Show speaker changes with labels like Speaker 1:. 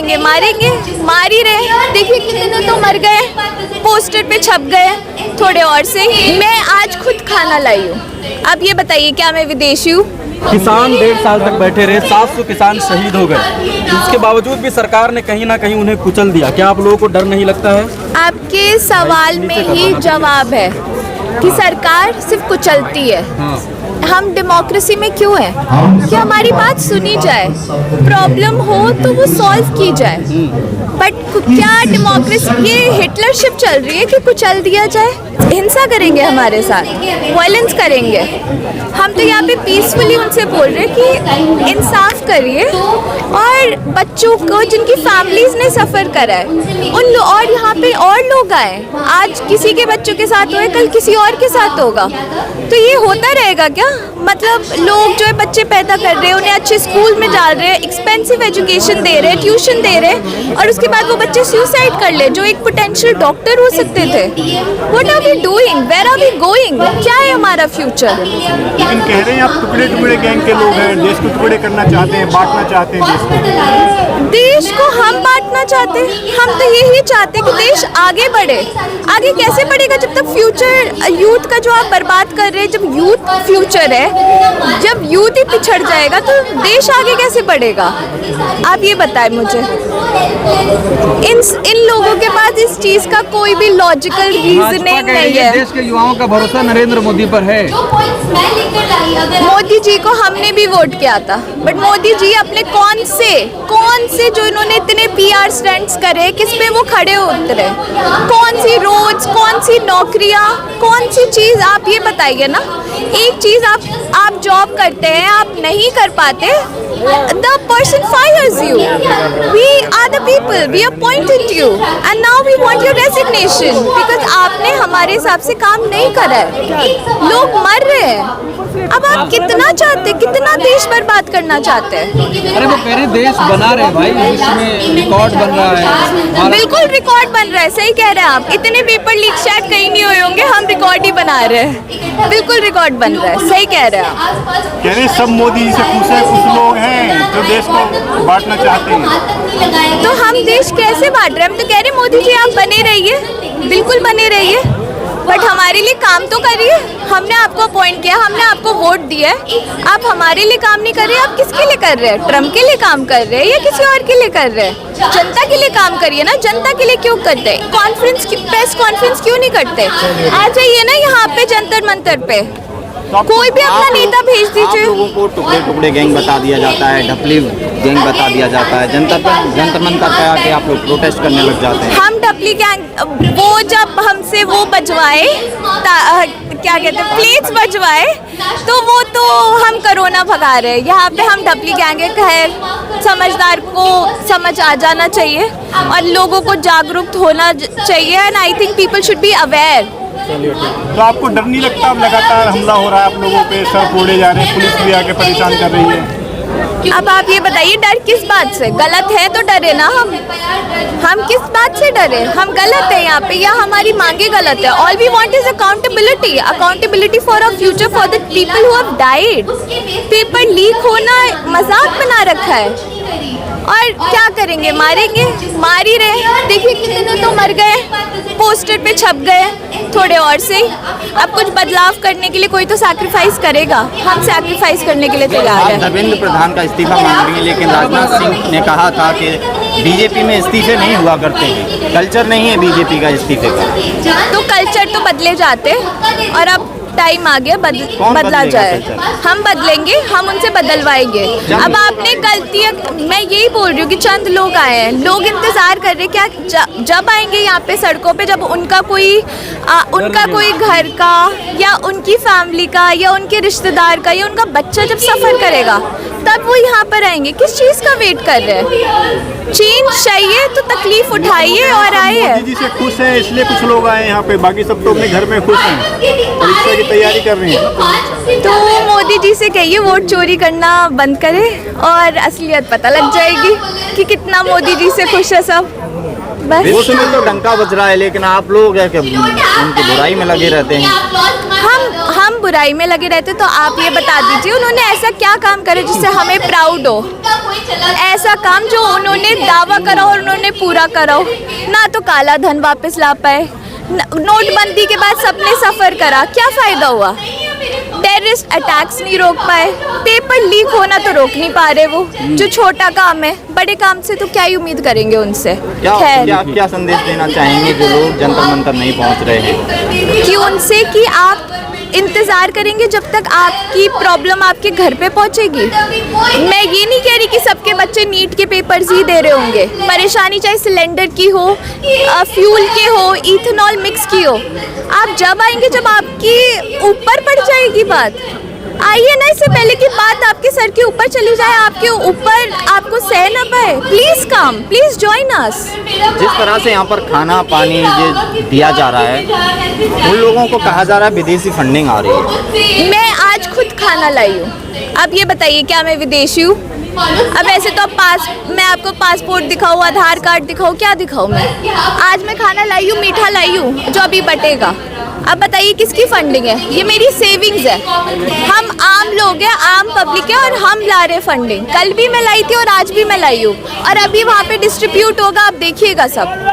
Speaker 1: करेंगे, मारेंगे, मार ही रहे। देखिए कितने तो मर गए, पोस्टर पे छप गए थोड़े और से। मैं आज खुद खाना लाई हूँ, अब ये बताइए क्या मैं विदेशी हूँ?
Speaker 2: किसान 1.5 साल तक बैठे रहे, 700 किसान शहीद हो गए, इसके बावजूद भी सरकार ने कहीं ना कहीं उन्हें कुचल दिया। क्या आप लोगों को डर नहीं लगता है?
Speaker 1: आपके सवाल में ही जवाब है कि सरकार सिर्फ कुचलती है। हम डेमोक्रेसी में क्यों हैं कि हमारी बात सुनी जाए, प्रॉब्लम हो तो वो सॉल्व की जाए। बट क्या डेमोक्रेसी, ये हिटलरशिप चल रही है कि कुचल दिया जाए? हिंसा करेंगे हमारे साथ, वायलेंस करेंगे। हम तो यहाँ पे पीसफुली उनसे बोल रहे हैं कि इंसाफ करिए, और बच्चों को जिनकी फैमिलीज ने सफ़र करा है उन और यहाँ पे और लोग आए, आज किसी के बच्चों के साथ हुए, कल किसी और के साथ होगा। तो ये होता रहेगा क्या? मतलब लोग जो है बच्चे पैदा कर रहे हैं, उन्हें अच्छे स्कूल में डाल रहे हैं, एक्सपेंसिव एजुकेशन दे रहे हैं, ट्यूशन दे रहे हैं, और उसके बाद वो बच्चे सुसाइड कर ले जो एक पोटेंशियल डॉक्टर हो सकते थे। What are we doing? Where are we going? क्या है हमारा फ्यूचर?
Speaker 3: लेकिन कह रहे हैं आप टुकड़े टुकड़े गैंग के लोग हैं, देश को टुकड़े करना चाहते हैं, बांटना चाहते हैं
Speaker 1: देश को हम बांटना चाहते हैं? हम तो यही चाहते हैं कि देश आगे बढ़े। आगे कैसे बढ़ेगा जब तक फ्यूचर यूथ का जो आप बर्बाद कर रहे हैं? जब यूथ फ्यूचर है, जब यूथ ही पिछड़ जाएगा तो देश आगे कैसे बढ़ेगा? आप ये बताएं मुझे। इन लोगों के पास इस चीज का कोई भी लॉजिकल रीजनिंग नहीं है।
Speaker 2: देश के युवाओं का भरोसा नरेंद्र मोदी पर है।
Speaker 1: मोदी जी को हमने भी वोट किया था, बट मोदी जी अपने कौन से जो इन्होंने इतने PR स्टंट्स करे, किस पे वो खड़े उतरे? कौन सी रोड्स, कौन सी नौकरियां, कौन सी चीज? आप ये बताइए ना। एक चीज आप जॉब करते हैं, आप नहीं कर पाते, the person fires you. We are the people, we appointed you, and now we want your resignation because आपने हमारे हिसाब से काम नहीं करा है। लोग मर रहे हैं, अब आप कितना चाहते, कितना देश बर्बाद करना चाहते हैं?
Speaker 2: अरे वो कह रहे देश बना रहे भाई, इसमें रिकॉर्ड बन रहा है।
Speaker 1: बिल्कुल रिकॉर्ड बन रहा है, सही कह रहे हैं आप। इतने पेपर लीक शायद कहीं नहीं हुए होंगे, हम रिकॉर्ड ही बना रहे हैं। बिल्कुल रिकॉर्ड बन रहा है, सही कह रहे हैं आप।
Speaker 3: कह रहे हैं सब मोदी जी से खुश है, कुछ लोग हैं जो देश को बांटना चाहते हैं।
Speaker 1: तो हम देश कैसे बांट रहे हैं? हम तो कह रहे हैं मोदी जी आप बने रहिए, बिल्कुल बने रहिए, बट हमारे लिए काम तो करिए। हमने आपको अपॉइंट किया, हमने आपको वोट दिया है, आप हमारे लिए काम नहीं कर रहे। आप किसके लिए कर रहे हैं? ट्रम्प के लिए काम कर रहे हैं या किसी और के लिए कर रहे हैं? जनता के लिए काम करिए ना। जनता के लिए क्यों करते? प्रेस कॉन्फ्रेंस क्यों नहीं करते? आ जाइए ना यहाँ पे जंतर मंतर पे, कोई भी अपना नेता भेज दीजिए।
Speaker 4: आप लोगों को टुकड़े टुकड़े गैंग बता दिया जाता है, ढपली गैंग बता दिया जाता है, जंतर मंतर पे आके आप लोग प्रोटेस्ट करने लग जाते हैं।
Speaker 1: हम ढपली गैंग, वो जब हमसे वो बजवाए, क्या कहते हैं, प्लेट्स बजवाए, तो वो तो हम कोरोना भगा रहे हैं। यहाँ पे हम ढपली गैंग है। खैर, समझदार को समझ आ जाना चाहिए और लोगों को जागरूक होना चाहिए, and I think people should be aware.
Speaker 3: तो आपको डर नहीं लगता? अब लगातार हमला हो रहा है आप लोगों पे, सर फोड़े जा रहे हैं, पुलिस भी आके परेशान कर रही है।
Speaker 1: अब आप ये बताइए डर किस बात से? गलत है तो डरे ना हम किस बात से डरे? हम गलत है यहाँ पे, या हमारी मांगे गलत है? All we want is accountability for a future, for the people who have died. Paper leak होना मजाक बना रखा है, और क्या करेंगे? मारेंगे, मार ही रहे। देखिए कितने तो मर गए, पोस्टर पे छप गए थोड़े और से। अब कुछ बदलाव करने के लिए कोई तो सैक्रिफाइस करेगा, हम सैक्रिफाइस करने के लिए तैयार हैं।
Speaker 4: धर्मेंद्र प्रधान का इस्तीफा मांग रही है, लेकिन राजनाथ सिंह ने कहा था कि बीजेपी में इस्तीफे नहीं हुआ करते हैं, कल्चर नहीं है बीजेपी का इस्तीफे का।
Speaker 1: तो कल्चर तो बदले जाते, और अब टाइम आ गया बदला जाए। हम बदलेंगे, हम उनसे बदलवाएंगे। अब आपने गलतियाँ, मैं यही बोल रही हूँ कि चंद लोग आए हैं, लोग इंतजार कर रहे हैं। क्या जब आएंगे यहाँ पे सड़कों पे, जब उनका कोई घर का या उनकी फैमिली का या उनके रिश्तेदार का या उनका बच्चा जब सफ़र करेगा, तब वो यहाँ पर आएंगे। किस चीज़ का वेट कर रहे हैं? चेंज चाहिए तो तकलीफ उठाइए और आए।
Speaker 3: मोदी जी से खुश हैं इसलिए कुछ लोग आए यहाँ पे, बाकी सब तो अपने घर में खुश हैं, परीक्षा की तैयारी कर रहे हैं।
Speaker 1: तो मोदी जी से कहिए वोट चोरी करना बंद करे, और असलियत पता लग जाएगी कि कितना मोदी जी से खुश है सब। बस
Speaker 4: वो सुनिए तो डंका बज रहा है, लेकिन आप लोग उनकी बुराई में लगे रहते हैं।
Speaker 1: हम हम बुराई में लगे रहते, तो आप ये बता दीजिए उन्होंने ऐसा क्या काम करे जिससे हमें प्राउड हो, ऐसा काम जो उन्होंने दावा करा और उन्होंने पूरा करा हो। ना तो काला धन वापस ला पाए, नोटबंदी के बाद सबने सफ़र करा, क्या फ़ायदा हुआ? टेररिस्ट अटैक्स नहीं रोक पाए, पेपर लीक होना तो रोक नहीं पा रहे वो, जो छोटा काम है। बड़े काम से तो क्या ही उम्मीद करेंगे उनसे।
Speaker 4: क्या संदेश देना चाहेंगे जो लोग जंतर मंतर नहीं पहुंच रहे हैं?
Speaker 1: कि उनसे कि आप इंतज़ार करेंगे जब तक आपकी प्रॉब्लम आपके घर पे पहुंचेगी। मैं ये नहीं कह रही कि सबके बच्चे नीट के पेपर्स ही दे रहे होंगे। परेशानी चाहे सिलेंडर की हो, फ्यूल के हो, इथेनॉल मिक्स की हो, आप जब आएंगे जब आपकी ऊपर पड़ जाएगी बात। आइए ना, इससे पहले कि बात आपके सर के ऊपर चली जाए, आपके ऊपर आपको सह न पाए। Please come, please join us.
Speaker 4: जिस तरह से यहाँ पर खाना पानी ये दिया जा रहा है, उन लोगों को कहा जा रहा है विदेशी फंडिंग आ रही है।
Speaker 1: मैं आज खुद खाना लाई हूँ। अब ये बताइए क्या मैं विदेशी हूँ? अब ऐसे तो मैं आपको पासपोर्ट दिखाऊँ, आधार कार्ड दिखाऊँ, क्या दिखाऊँ मैं? आज मैं खाना लाई हूँ, मीठा लाई हूँ जो अभी बटेगा। अब बताइए किसकी फंडिंग है? ये मेरी सेविंग्स है। हम आम लोग हैं, आम पब्लिक है, और हम ला रहे फंडिंग। कल भी मैं लाई थी और आज भी मैं लाई हूँ, और अभी वहाँ पे डिस्ट्रीब्यूट होगा, आप देखिएगा सब।